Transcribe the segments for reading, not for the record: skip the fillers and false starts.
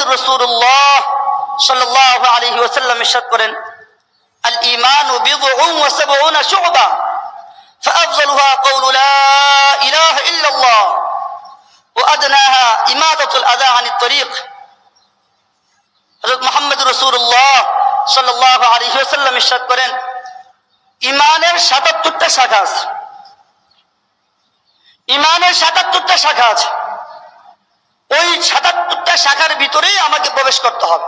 মুহাম্মদুর রাসূলুল্লাহ সাল্লাল্লাহু আলাইহি ওয়াসাল্লাম ইরশাদ করেন, আল ঈমানু বিদউন ওয়া সাবউনা শু'বা ফাআফযালুহা কাওলু লা ইলাহা ইল্লাল্লাহ ওয়া আদনাহা ইমাতাতুল আযা আনিত তরিক। হযরত মুহাম্মদুর রাসূলুল্লাহ সাল্লাল্লাহু আলাইহি ওয়াসাল্লাম ইরশাদ করেন, ঈমানের ৭৭টা শাখা আছে। ঈমানের ৭৭টা শাখা আছে। ওই ৭৭টা শাখার ভিতরেই আমাকে প্রবেশ করতে হবে।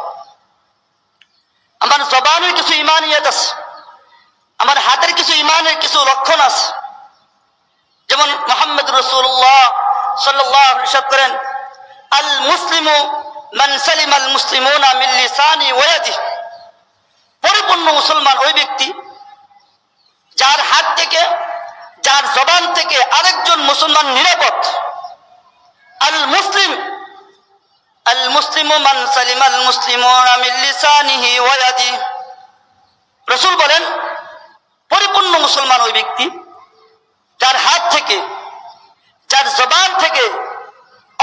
আমার জবানের কিছু ঈমানিয়াত আছে, আমার হাতের কিছু ঈমানের কিছু লক্ষণ আছে। যেমন মুহাম্মদুর রাসূলুল্লাহ সাল্লাল্লাহু আলাইহি ওয়াসাল্লাম ইরশাদ করেন, আল মুসলিমু মান সালিমাল মুসলিমুনা মিন লিসানি ওয়া ইয়াদিহি। পরিপূর্ণ মুসলমান ওই ব্যক্তি যার হাত থেকে, যার জবান থেকে আরেকজন মুসলমান নিরাপদ। আল মুসলিমু মান সালিমাল মুসলিমুনা মিন লিসানিহি ওয়া ইয়াদিহি। রাসূল বলেন, পরিপূর্ণ মুসলমান ওই ব্যক্তি যার হাত থেকে, যার জবান থেকে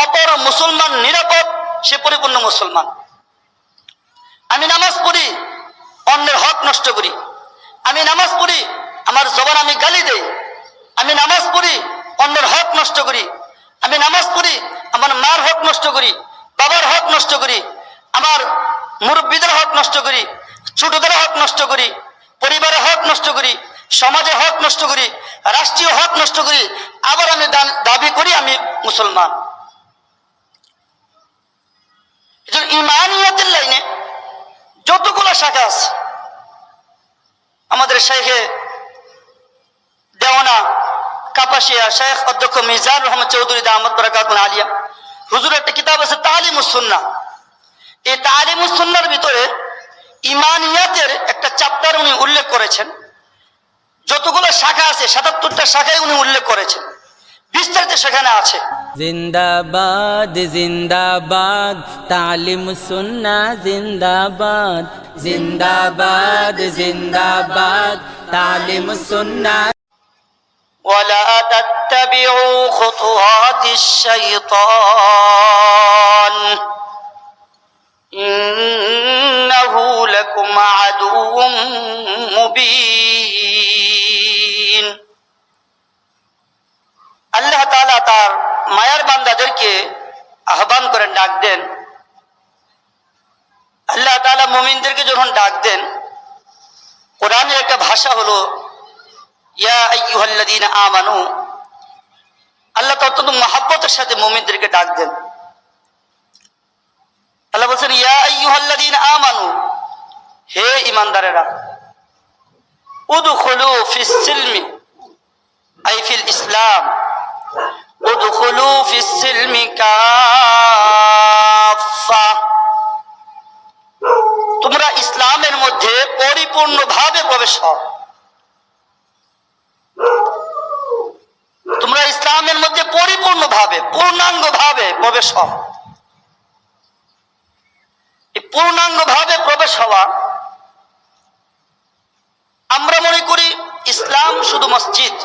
অপর মুসলমান নিরাপদ, সে পরিপূর্ণ মুসলমান। আমি নামাজ পড়ি, অন্যের হক নষ্ট করি। আমি নামাজ পড়ি, আমার জবান আমি গালি দেই। আমি নামাজ পড়ি, অন্যের হক নষ্ট করি। আমি নামাজ পড়ি, আমার মার হক নষ্ট করি, বাবার হক নষ্ট করি, আমার মুরব্বীদের হক নষ্ট করি, ছোটদের হক নষ্ট করি, পরিবারের হক নষ্ট করি, সমাজের হক নষ্ট করি, রাষ্ট্রীয় হক নষ্ট করি। আবার আমি দাবি করি আমি মুসলমান। ঈমানিয়াতের লাইনে যতগুলো শাখা আছে, আমাদের শেখে দেওয়ানা কাপাসিয়া শেখ অধ্যক্ষ মিজানুর রহমান চৌধুরী দামাত বারাকাতুহু আলিয়া হুজুরের একটা কিতাব আছে তালিমুস সুন্নাহ। এই তালিমুস সুন্নাহর ভিতরে ঈমানিয়াতের একটা চ্যাপ্টার উনি উল্লেখ করেছেন। যতগুলো শাখা আছে ৭৭টা শাখায় উনি উল্লেখ করেছেন, বিস্তারিত সেখানে আছে। জিন্দাবাদ জিন্দাবাদ তালিমুস সুন্নাহ, জিন্দাবাদ জিন্দাবাদ জিন্দাবাদ তালিমুস সুন্নাহ। ওয়ালা তাত্তাবিউ খুতুওয়াতিশ শাইতান ইন্নাহু লাকুম আদুউম মুবিন। আল্লাহ তাআলা তার মায়ার বান্দাদেরকে আহ্বান করেন, ডাক দেন। আল্লাহ তাআলা মুমিনদেরকে যখন ডাক দেন, কোরআনের একটা ভাষা হলো ইয়া আইয়ুহাল্লাযীনা আমানু। আল্লাহ তাআলা অত্যন্ত মহব্বতের সাথে মুমিনদেরকে ডাক দেন। আল্লাহ বলছেন, ইয়া আইয়ুহাল্লাযীনা আমানু, হে ঈমানদারেরা, উদখুলু ফিস সিলমি আই ফিল ইসলাম, উদখুলু ফিস সিলমি কাফা। তোমরা ইসলামের মধ্যে পরিপূর্ণভাবে প্রবেশ হও। তোমরা ইসলামের মধ্যে পরিপূর্ণভাবে, পূর্ণাঙ্গভাবে প্রবেশ হও। এই পূর্ণাঙ্গভাবে প্রবেশ হওয়া, আমরা মনে করি ইসলাম শুধু মসজিদ,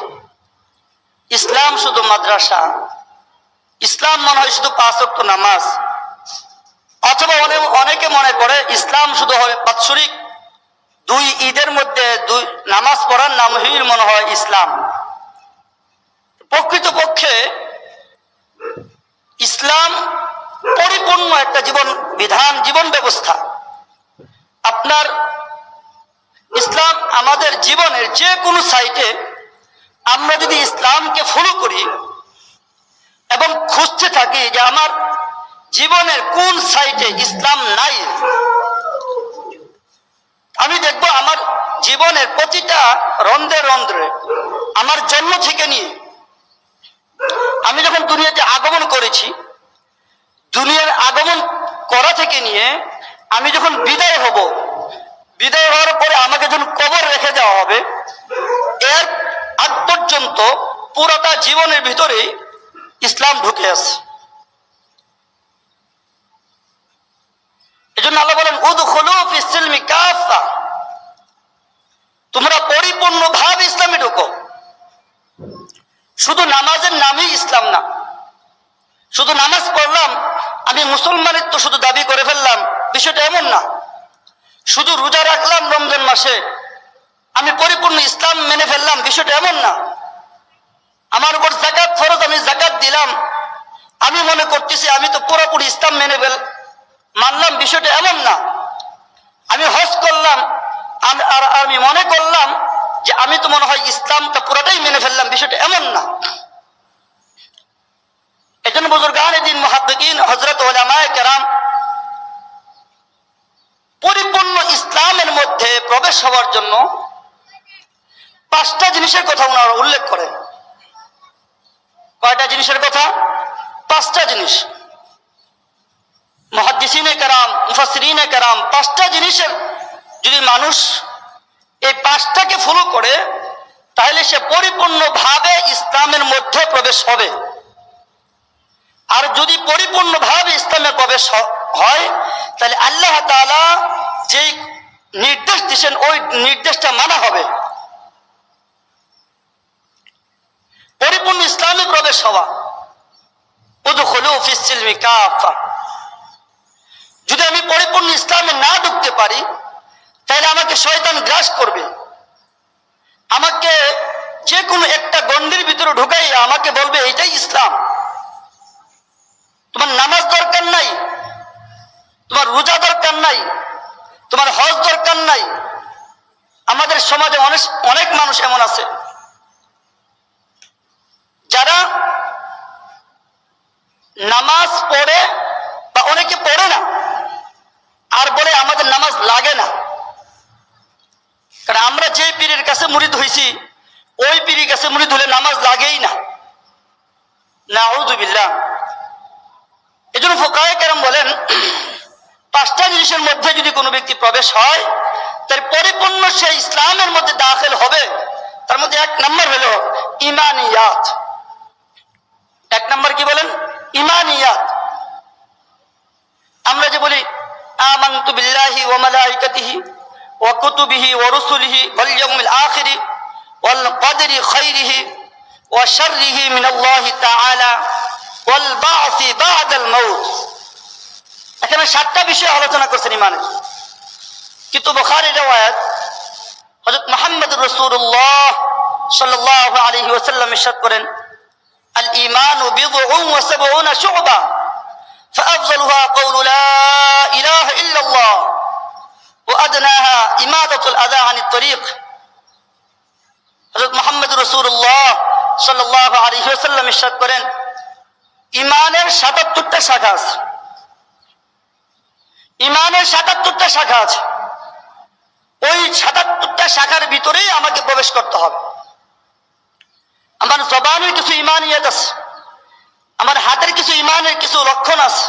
ইসলাম শুধু মাদ্রাসা, ইসলাম মনে হয় শুধু ৫ ওয়াক্ত নামাজ, অথবা অনেকে মনে করে ইসলাম শুধু হয় বাৎসরিক 2 ঈদের মধ্যে 2 নামাজ পড়ার নামই মনে হয় ইসলাম। প্রকৃতপক্ষে ইসলাম পরিপূর্ণ একটা জীবন বিধান, জীবন ব্যবস্থা। আপনার ইসলাম আমাদের জীবনের যে কোনো সাইটে আমরা যদি ইসলামকে ফলো করি এবং খুঁজতে থাকি যে আমার জীবনের কোন সাইটে ইসলাম নাই, আমি দেখব আমার জীবনের প্রতিটা রন্ধ্রে রন্ধ্রে, আমার জন্ম থেকে নিয়ে আমি যখন দুনিয়াতে আগমন করেছি, দুনিয়ার আগমন করা থেকে নিয়ে আমি যখন বিদায় হব, বিদায় হওয়ার পরে আমাকে যখন কবর রেখে দেওয়া হবে, এর আগ পর্যন্ত পুরোটা জীবনের ভিতরে ইসলাম ঢুকে আছে। এজন্য আল্লাহ বলেন, উদখুলু ফিস সিলমি কাফা, তোমরা পরিপূর্ণভাবে ইসলামে ঢুকো। শুধু নামাজের নামই ইসলাম না, শুধু নামাজ পড়লাম আমি মুসলমানিত্ব শুধু দাবি করে ফেললাম, বিষয়টা এমন না। শুধু রোজা রাখলাম রমজান মাসে, আমি পরিপূর্ণ ইসলাম মেনে ফেললাম, বিষয়টা এমন না। আমার উপর যাকাত ফরজ, আমি যাকাত দিলাম, আমি মনে করতেছি আমি তো পুরোপুরি ইসলাম মেনে মানলাম, বিষয়টা এমন না। আমি হজ করলাম আর আমি মনে করলাম যে আমি তো মনে হয় ইসলামটা পুরোটাই মেনে ফেললাম, বিষয়টা এমন না। এজন্য বুজুর্গানে দ্বীন মুহাদ্দিকিন হযরত উলামায়ে কেরাম পরিপূর্ণ ইসলামের মধ্যে প্রবেশ হওয়ার জন্য 5টা জিনিসের কথা ওনারা উল্লেখ করেন। কয়টা জিনিসের কথা? 5টা জিনিস। মুহাদ্দিসিনে কেরাম, মুফাসসিরিনে কেরাম 5টা জিনিসের যদি মানুষ এই 5টাকে ফলো করে তাহলে সে পরিপূর্ণভাবে ইসলামের মধ্যে প্রবেশ হবে। আর যদি পরিপূর্ণভাবে ইসলামে প্রবেশ হয় তাহলে আল্লাহ তাআলা যেই নির্দেশ দিয়েছেন ওই নির্দেশটা মানা হবে। পরিপূর্ণ ইসলামে প্রবেশ হওয়া, উদখুলু ফিস সিলমি কাফা। যদি আমি পরিপূর্ণ ইসলামে না ঢুকতে পারি তাহলে আমাকে শয়তান গ্রাস করবে, আমাকে যে কোনো একটা গণ্ডির ভিতরে ঢুকাইয়া আমাকে বলবে এটাই ইসলাম। তোমার নামাজ দরকার নাই, তোমার রোজা দরকার নাই, তোমার হজ দরকার নাই। আমাদের সমাজে অনেক মানুষ এমন আছে যারা নামাজ পড়ে বা অনেকে পড়ে না আর বলে আমাদের নামাজ লাগে না। কারণ আমরা যে পীরের কাছে মুরিদ হইছি ওই পীরের কাছে মুরিদ হলে নামাজ লাগেই না। নাউযুবিল্লাহ। এজন্য ফুকাহায়ে কেরাম বলেন 5টা জিনিসের মধ্যে যদি কোনো ব্যক্তি প্রবেশ হয় তার পরিপূর্ণ সে ইসলামের মধ্যে দাখিল হবে। তার মধ্যে 1 নম্বর হলো ঈমানিয়াত। 1 নম্বর কি বলেন? ঈমানিয়াত। আমরা যে বলি আমানতু বিল্লাহি ওয়া মালাইকাতিহি ওয়া কুতুবিহি ওয়া রুসুলিহি ওয়াল ইয়াউমিল আখির ওয়াল কদরি খাইরিহি ওয়া শাররিহি মিনাল্লাহি তাআলা ওয়াল বা'সি বা'দাল মাউত। এখানে 7টা বিষয় আলোচনা করছেন ঈমানের। কিন্তু বুখারীর riwayat হযরত মুহাম্মদুর রাসূলুল্লাহ সাল্লাল্লাহু আলাইহি ওয়াসাল্লাম ইরশাদ করেন আল ঈমানু বিদউন ওয়া সাবউনা শু'বা فأفضلها قول لا إله إلا الله وأدناها إماتة الأذى عن الطريق। হযরত মুহাম্মদুর রাসূলুল্লাহ সাল্লাল্লাহু আলাইহি ওয়াসাল্লাম ইরশাদ করেন ঈমানের 77টা শাখা আছে। ঈমানের 77টা শাখা আছে। ওই 77টা শাখার ভিতরেই আমাকে প্রবেশ করতে হবে। আমার জবানের কিছু ঈমানিয়াত আছে, আমার হাতের কিছু ঈমানের কিছু লক্ষণ আছে।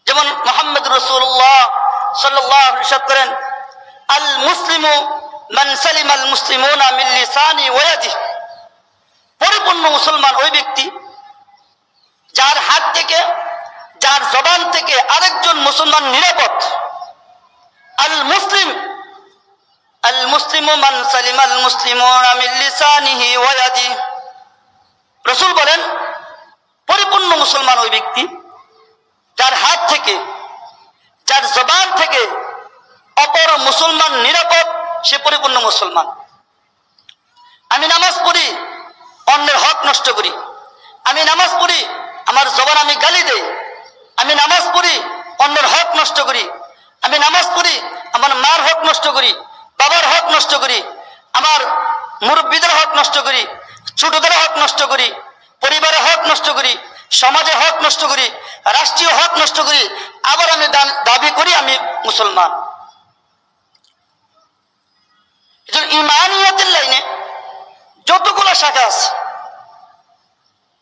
যেমন মুহাম্মদুর রাসূলুল্লাহ সাল্লাল্লাহু আলাইহি ওয়াসাল্লাম করেন আল মুসলিমু মান সালিমাল মুসলিমুনা মিন লিসানি ওয়া ইয়াদিহি। পরিপূর্ণ মুসলমান ওই ব্যক্তি যার হাত থেকে, যার জবান থেকে আরেকজন মুসলমান নিরাপদ। আল মুসলিমু মান সালিমাল মুসলিমুনা মিন লিসানিহি ওয়া ইয়াদিহি। রাসূল বলেন পরিপূর্ণ মুসলমান ওই ব্যক্তি যার হাত থেকে, যার জবান থেকে অপর মুসলমান নিরাপদ, সে পরিপূর্ণ মুসলমান। আমি নামাজ পড়ি, অন্যের হক নষ্ট করি। আমি নামাজ পড়ি, আমার জবান আমি গালি দেই। আমি নামাজ পড়ি, অন্যের হক নষ্ট করি। আমি নামাজ পড়ি, আমার মার হক নষ্ট করি, বাবার হক নষ্ট করি, আমার মুরব্বীদের হক নষ্ট করি, ছোটদের হক নষ্ট করি, পরিবারের হক নষ্ট করি, সমাজের হক নষ্ট করি, রাষ্ট্রীয় হক নষ্ট করি, আবার আমি দাবি করি আমি মুসলমান। ঈমানিয়াতের লাইনে যতগুলো শাখা আছে,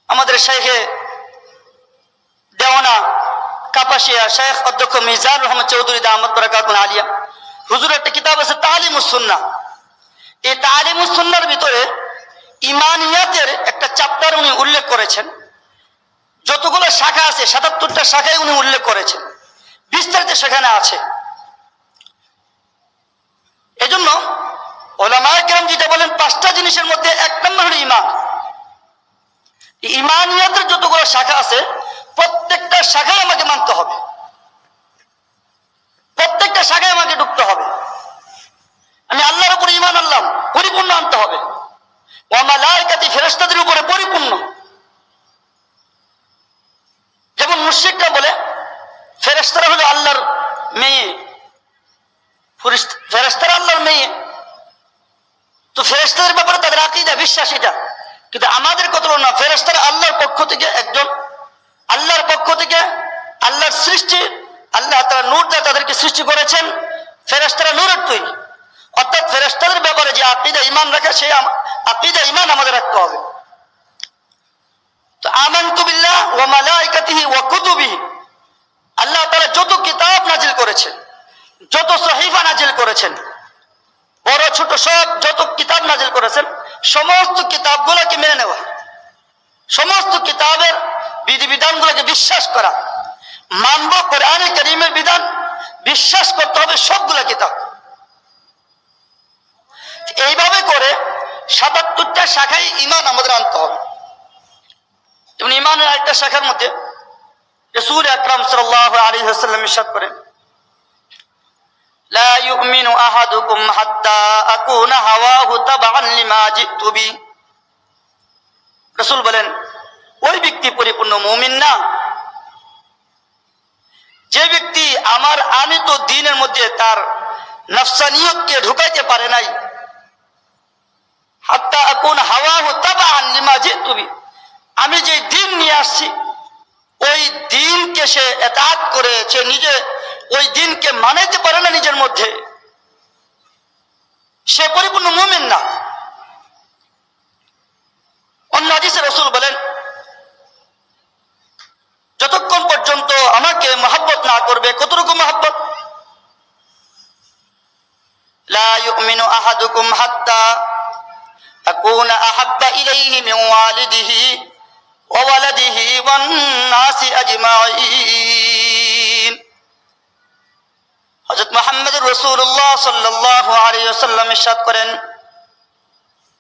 আমাদের শেখে দেওয়ানা কাপাসিয়া শেখ অধ্যক্ষ মিজানুর রহমান চৌধুরী দামাত বারাকাতুল আলিয়া হুজুর একটা কিতাব আছে তালিমুস সুন্নাহ। এই তালিমুস সুন্নাহর ভিতরে ঈমানিয়াতের একটা চ্যাপ্টার উনি উল্লেখ করেছেন। যতগুলো শাখা আছে 77টা শাখায় উনি উল্লেখ করেছেন, বিস্তারিত সেখানে আছে। এজন্য উলামায়ে কেরাম যেটা বলেন 5টা জিনিসের মধ্যে 1 নম্বর হলো ঈমান। ঈমানিয়াতের যতগুলো শাখা আছে প্রত্যেকটা শাখায় আমাকে মানতে হবে, প্রত্যেকটা শাখায় আমাকে ঢুকতে হবে। আমি আল্লাহর উপর ঈমান আনলাম, পরিপূর্ণ আনতে হবে। ওয়া মালাইকাতি, ফেরেশতাদের উপরে পরিপূর্ণ। যেমন মুশরিকরা বলে ফেরেশতারা হলো আল্লাহর মেয়ে, ফেরেশতারা আল্লাহর মেয়ে, তো ফেরেশতাদের ব্যাপারে তাদের আকীদা, বিশ্বাস এটা। কিন্তু আমাদের কথা হলো না, ফেরেশতারা আল্লাহর পক্ষ থেকে একজন, আল্লাহর পক্ষ থেকে আল্লাহর সৃষ্টি, আল্লাহ তাআলা নূর দিয়ে তাদেরকে সৃষ্টি করেছেন, ফেরেশতারা নূরের তৈরি। অর্থাৎ ফেরেশতাদের ব্যাপারে যে আকীদা ঈমান রাখা, সেই আকীদা ঈমান আমাদের রাখতে হবে। তো আমানতু বিল্লাহ ওয়া মালাইকাতিহি ওয়া কুতুবিহি, আল্লাহ তাআলা যত কিতাব নাজিল করেছেন, যত সহিফা নাজিল করেছেন, বড় ছোট সব যত কিতাব নাজিল করেছেন, সমস্ত কিতাবগুলোকে মেনে নেওয়া, সমস্ত কিতাবের বিধিবিধানগুলোকে বিশ্বাস করা, মানব কোরআনে কারীমের বিধান, বিশ্বাস করতে হবে সবগুলা কিতাব। এইভাবে করে ৭৭টা শাখায় ঈমান আমাদের আনতে হবে। যেমন ঈমানের একটা শাখার মধ্যে রাসূল আকরাম সাল্লাল্লাহু আলাইহি ওয়াসাল্লাম ইরশাদ করেন, লা ইউমিনু আহাদুকুম হাত্তা আকুনা হাওয়াহু তাবআন লিমা জিতু বি। রাসূল বলেন, ওই ব্যক্তি পরিপূর্ণ মুমিন না যে ব্যক্তি আমার আনিত দ্বীনের মধ্যে তার নফসানিয়তকে ঢুকাইতে পারে নাই। হাত্তা আকুনা হাওয়াহু তাবআন লিমা জিতু বি, আমি যে দ্বীন নিয়ে আসছি ওই দ্বীনকে সে ইতাআত করে, সে নিজে ওই দ্বীনকে মানাইতে পারে না নিজের মধ্যে, সে পরিপূর্ণ মুমিন না। অন্য হাদিসে রাসূল বলেন, যতক্ষণ পর্যন্ত আমাকে মহব্বত না করবে, কতটুকু মহব্বত, লা ইউমিনু আহাদুকুম হাত্তা আকুনা আহাব্বা ইলাইহি মিন ওয়ালিদিহি ওয়া ওয়ালাদিহি ওয়ান নাসি আজমাইন। হযরত মুহাম্মদুর রাসূলুল্লাহ সাল্লাল্লাহু আলাইহি ওয়াসাল্লাম ইরশাদ করেন,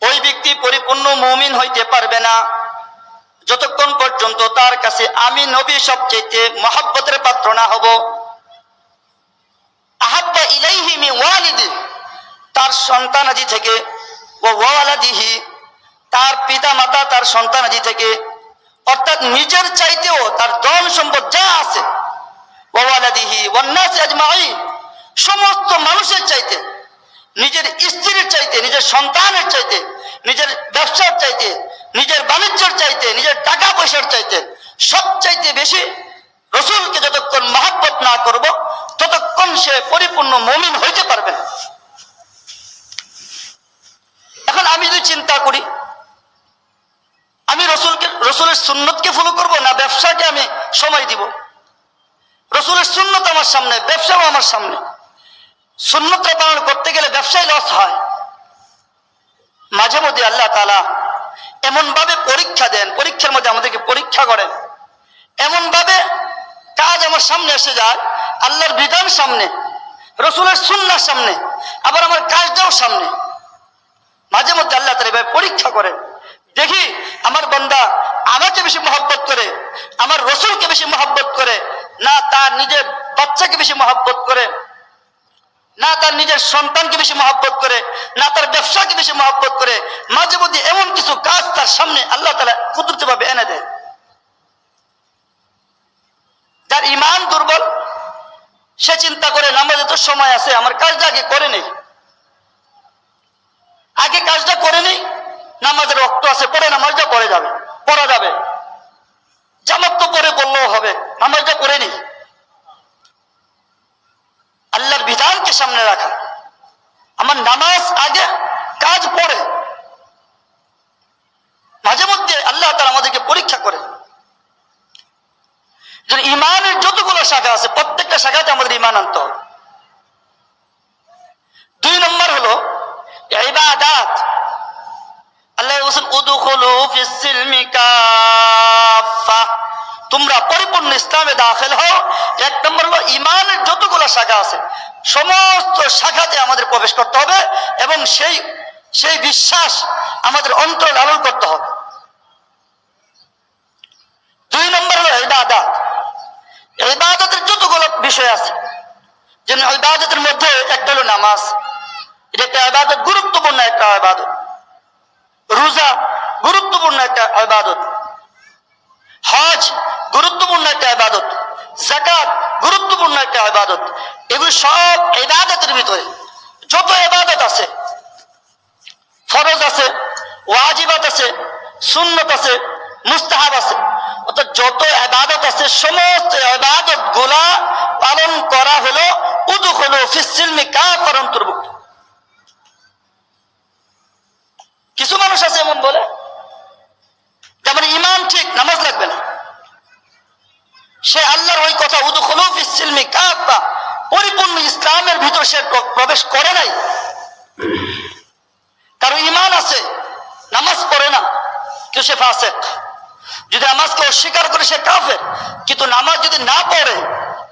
ওই ব্যক্তি পরিপূর্ণ মুমিন হইতে পারবে না যতক্ষণ পর্যন্ত তার কাছে আমি নবী সবচেয়ে মহব্বতের পাত্র না হব। আহাব্বা ইলাইহি মিন ওয়ালিদি, তার সন্তানাদি থেকে, ওয়া ওয়ালাদিহি, তার পিতা মাতা তার সন্তানাদি থেকে, অর্থাৎ নিজের চাইতেও তার ধন সম্পদ যা আছে, ওয়া ওয়ালাদিহি ওয়ান নাসি আজমাইন, সমস্ত মানুষের চাইতে, নিজের স্ত্রীর চাইতে, নিজের সন্তানের চাইতে, নিজের ব্যবসার চাইতে, নিজের বাণিজ্যের চাইতে, নিজের টাকা পয়সার চাইতে সবচাইতে বেশি রাসূলকে যতক্ষণ মহব্বত না করব ততক্ষণ সে পরিপূর্ণ মুমিন হইতে পারবে না। এখন আমি যদি চিন্তা করি আমি রাসূলের সুন্নতকে ফলো করব না ব্যবসাকে আমি সময় দিব, রাসূলের সুন্নত আমার সামনে, ব্যবসাও আমার সামনে। সুন্নতটা পালন করতে গেলে ব্যবসায় লস হয়। মাঝে মধ্যে আল্লাহ তাআলা এমন ভাবে পরীক্ষা দেন, পরীক্ষার মধ্যে আমাদেরকে পরীক্ষা করেন, এমন ভাবে কাজ আমার সামনে এসে যায়, আল্লাহর বিধান সামনে, রাসূলের সুন্নাহ সামনে, আবার আমার কাজটাও সামনে। মাঝে মধ্যে আল্লাহ তাআলা এভাবে পরীক্ষা করেন, দেখি আমার বান্দা আমাকে বেশি মহব্বত করে, আমার রাসূলকে বেশি মহব্বত করে, না তার নিজের বাচ্চাকে বেশি মহব্বত করে, না তার নিজের সন্তানকে বেশি মহব্বত করে, না তার ব্যবসাকে বেশি মহব্বত করে। মাঝে মধ্যে এমন কিছু কাজ তার সামনে আল্লাহ তাআলা কুদরতিভাবে এনে দেয়। যার ঈমান দুর্বল সে চিন্তা করে নামাজে তো সময় আছে, আমার কাজটা আগে করে নেই, আগে কাজটা করে নেই, নামাজের রক্ত আছে, পরে নামাজটা পড়া যাবে, জামাত তো পরে বললেও হবে, নামাজটা করে নেই। আল্লাহর বিধানকে সামনে রাখা, আমার নামাজ আগে, কাজ পরে। মাঝে মধ্যে আল্লাহ তাআলা আমাদেরকে পরীক্ষা করে। ঈমানের যতগুলো শাখা আছে প্রত্যেকটা শাখাতে আমাদের ঈমান আনতে হবে। 2 নম্বর হলো ইবাদাত। আল্লাহ বলেছেন উদখুলু ফিস সিলমি কাফা, তোমরা পরিপূর্ণ ইসলামে দাখিল হও। 1 নম্বর হলো ঈমানের যতগুলো শাখা আছে সমস্ত শাখাতে আমাদের প্রবেশ করতে হবে এবং সেই বিশ্বাস আমাদের অন্তরে লালন করতে হবে। 2 2 নম্বর হলো ইবাদত। ইবাদতের যতগুলো বিষয় আছে, যেমন ইবাদতের মধ্যে একটা হলো নামাজ, এটা একটা ইবাদত, গুরুত্বপূর্ণ একটা ইবাদত। রোজা গুরুত্বপূর্ণ একটা ইবাদত। হজ গুরুত্বপূর্ণ একটা ইবাদত। যাকাত গুরুত্বপূর্ণ একটা ইবাদত। এগুলো সব ইবাদতের ভিতরে। যত ইবাদত আছে, ফরজ আছে, ওয়াজিবাত আছে, সুন্নত আছে, মুস্তাহাব আছে, অর্থাৎ যত ইবাদত আছে সমস্ত ইবাদত গুলা পালন করা হলো উদখুলু ফিস সিলমি কাফার অন্তর্ভুক্ত। কিছু মানুষ আছে এমন বলে, যেমন ইমান ঠিক, নামাজ লাগবে না। সে আল্লাহর ওই কথা উদখুলু ফিস সিলমি কাফা, পরিপূর্ণ ইসলামের ভিতর সে প্রবেশ করে নাই। কারো ইমান আছে, নামাজ পড়ে না, কিন্তু সে ফাসিক। যদি নামাজকে অস্বীকার করে সে কাফের, কিন্তু নামাজ যদি না পড়ে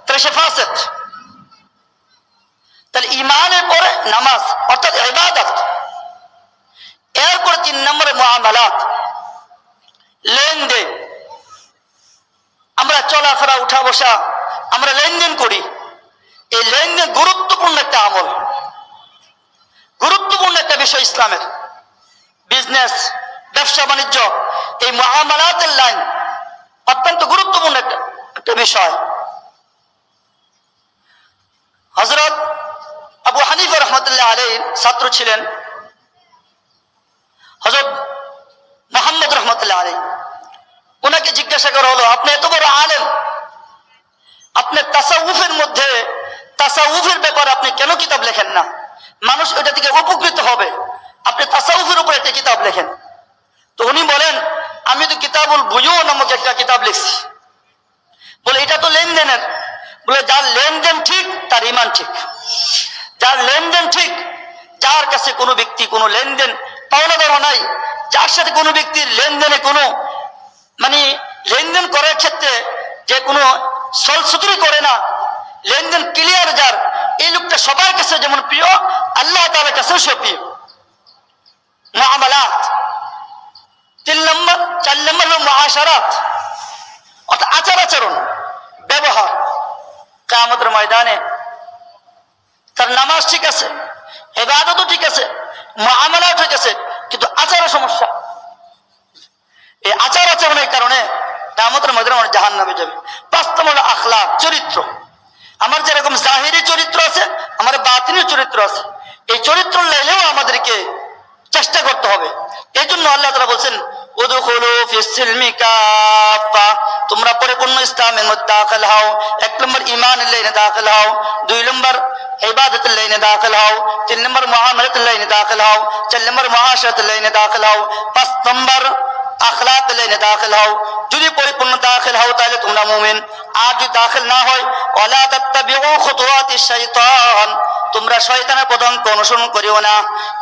তাহলে সে ফাসিক। তাহলে ইমানের পরে নামাজ অর্থাৎ ইবাদত। এরপরে 3 নম্বরে মুআমালাত, লেনদেন। আমরা চলাফেরা, উঠা বসা, আমরা লেনদেন করি। এই লেনদেন গুরুত্বপূর্ণ একটা আমল, গুরুত্বপূর্ণ একটা বিষয় ইসলামের। বিজনেস, ব্যবসা বাণিজ্য, এই মুআমালাতের লাইন অত্যন্ত গুরুত্বপূর্ণ একটা বিষয়। হযরত আবু হানিফা রাহমাতুল্লাহ আলাইহির ছাত্র ছিলেন হযরত মুহাম্মদ রাহমাতুল্লাহ আলাইহি। ওনাকে জিজ্ঞাসা করা হলো, আপনি এত বড় আলেম, আপনি তাসাউফের মধ্যে, তাসাউফের ব্যাপারে আপনি কেন কিতাব লেখেন না? মানুষ ওটা থেকে উপকৃত হবে, আপনি তাসাউফের উপর একটা কিতাব লেখেন। তো উনি বলেন, আমি তো কিতাবুল বুয়ু নামক একটা কিতাব লিখছি। বলে এটা তো লেনদেনের। বলে যার লেনদেন ঠিক তার ইমান ঠিক। যার লেনদেন ঠিক, যার কাছে কোনো ব্যক্তি কোনো লেনদেন পাওনা দেওয়া নাই, যার সাথে কোনো ব্যক্তির লেনদেনে কোনো লেনদেন করার ক্ষেত্রে যে কোনো ছলছুতুরি করে না, লেনদেন ক্লিয়ার যার, এই লোকটা সবার কাছে যেমন প্রিয়, আল্লাহ তাআলার কাছেও সে প্রিয়। মুআমালাত। 4 নম্বর হলো মুআশারাত, অর্থাৎ আচার আচরণ, ব্যবহার। কিয়ামতের ময়দানে তার নামাজ ঠিক আছে, ইবাদতও ঠিক আছে, মুআমালাও ঠিক আছে, কিন্তু আচারের সমস্যা। এই আচার আচরণের কারণে কিয়ামতের ময়দানে আমরা জাহান্নামে যাবে। 5 নম্বর হলো আখলাক, চরিত্র। আমার যেরকম জাহিরি চরিত্র আছে, আমার বাতিনি চরিত্র আছে। এই চরিত্র লাইলেও আমাদেরকে চেষ্টা করতে হবে। এই জন্য আল্লাহ তাআলা বলছেন, উদখুলু ফিস সিলমি কাফা, তোমরা পরিপূর্ণ ইসলামের মধ্যে দাখিল হও। 1 নম্বর ঈমানের লাইনে দাখিল হও, 2 নম্বর ইবাদতের লাইনে দাখিল হও, 3 নম্বর মুআমালাতের লাইনে দাখিল হও, 4 নম্বর মুআশারাতের লাইনে দাখিল হও, 5 নম্বর আখলাক লাইনে দাখিল হও। যদি পরিপূর্ণ দাখিল হও তাহলে তোমরা মুমিন। আর যদি দাখিল না হয়, ওয়ালা তাত্তাবিউ খুতুওয়াতিশ শাইতান, তোমরা শয়তানের পদাঙ্ক অনুসরণ করিও না।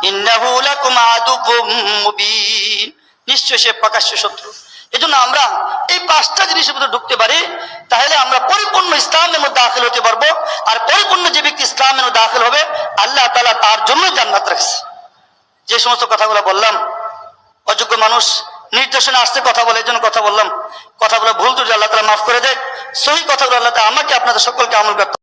ইন্নাহু লাকুম আদুউম মুবিন, নিশ্চয় সে প্রকাশ্য শত্রু। এজন্য আমরা এই 5টা জিনিসের মধ্যে ঢুকতে পারি, তাহলে আমরা পরিপূর্ণ ইসলামের মধ্যে দাখিল হতে পারবো। আর পরিপূর্ণ যে ব্যক্তি ইসলামের মধ্যে দাখিল হবে, আল্লাহ তাআলা তার জন্য জান্নাত রাখছে। যে সমস্ত কথাগুলো বললাম, অযোগ্য মানুষ নির্দেশনা আসতে কথা বলে, এই জন্য কথা বললাম। কথাগুলো ভুল ত্রুটি আল্লাহ তাআলা মাফ করে দেয়। সহি কথাগুলো আল্লাহ তাআলা আমাকে আপনাদের সকলকে আমল করতে